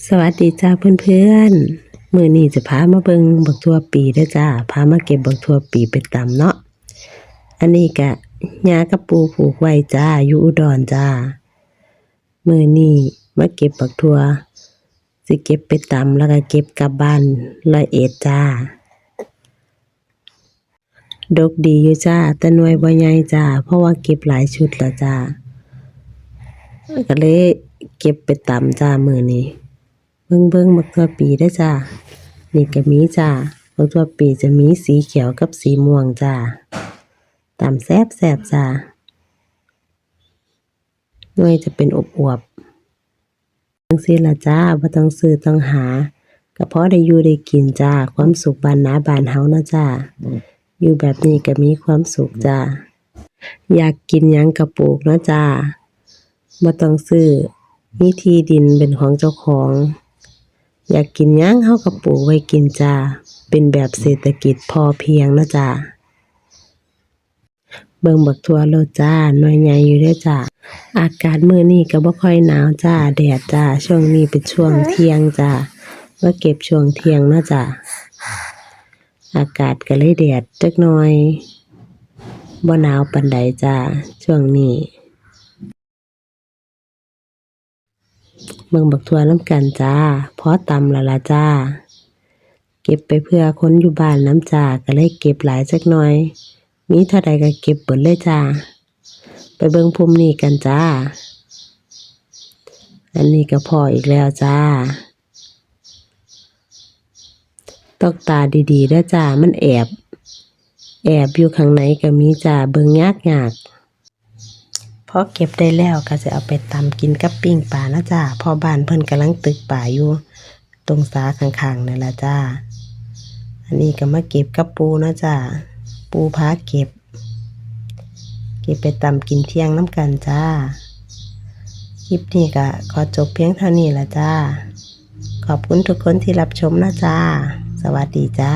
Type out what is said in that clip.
สวัสดีจ้าเพื่อนๆมื้อนี้จะพามาเบิ่งบักทั่วปีเด้อจ้าพามาเก็บบักทั่วปีไปตำเนาะอันนี้ก็ย่ากับปู่ปลูกไว้จ้าอยู่อุดรจ้ามื้อนี้มาเก็บบักทั่วสิเก็บไปตำแล้วก็เก็บกลับบ้าน100 เอ็ดจ้าดกดีอยู่จ้าแต่หน่วยบ่ใหญ่จ้าเพราะว่าเก็บหลายชุดแล้วจ้าก็เลยเก็บไปตำจ้ามื้อนี้เบิ่งบักทั่วปีเด้อจ้านี่ก็มีจ้าบักทั่วปีจะมีสีเขียวกับสีม่วงจ้าตำแซ่บจ้าหน่วยจะเป็นอวบๆจังซี่ล่ะจ้าบ่ต้องซื้อต้องหาก็พอได้อยู่ได้กินจ้าความสุขบ้านนาบ้านเฮานะจ้าอยู่แบบนี้ก็มีความสุขจ้าอยากกินหยังก็ปลูกเนาะจ้าบ่ต้องซื้อมีที่ดินเป็นของเจ้าของอยากกินหยังเฮาก็ปลูกไว้กินจ้าเป็นแบบเศรษฐกิจพอเพียงนะจ้าเบิ่งบักทั่วโลดจ้าหน่วยใหญ่อยู่เด้อจ้าอากาศมื้อนี้ก็บ่ค่อยหนาวจ้าแดดจ้าช่วงนี้เป็นช่วงเที่ยงจ้ามาเก็บช่วงเที่ยงนะจ้าอากาศก็เลยแดดจักหน่อยบ่หนาวปานใดจ้าช่วงนี้เบิ่งบักทั่วนำกันจ้าพอตำแล้วล่ะจ้าเก็บไปเพื่อคนอยู่บ้านน้ำจ้าก็เลยเก็บหลายจักหน่อยมีเท่าใดก็เก็บเบิดเลยจ้าไปเบิ่งพุ่มนี้กันจ้าอันนี้ก็พออีกแล้วจ้าต้องตาดีๆเด้อจ้ามันแอบอยู่ข้างในก็มีจ้าเบิ่งยากพอเก็บได้แล้วก็จะเอาไปตำกินกับปิ้งปลานะจ้าพ่อบ้านเพิ่นกำลังตึกป่าอยู่ตรงสาข้างๆนั่นล่ะจ้าอันนี้ก็มาเก็บกับปูนะจ้าปูพาเก็บไปตำกินเที่ยงน้ำกันจ้าคลิปนี้ก็ขอจบเพียงเท่านี้ละจ้าขอบคุณทุกคนที่รับชมนะจ้าสวัสดีจ้า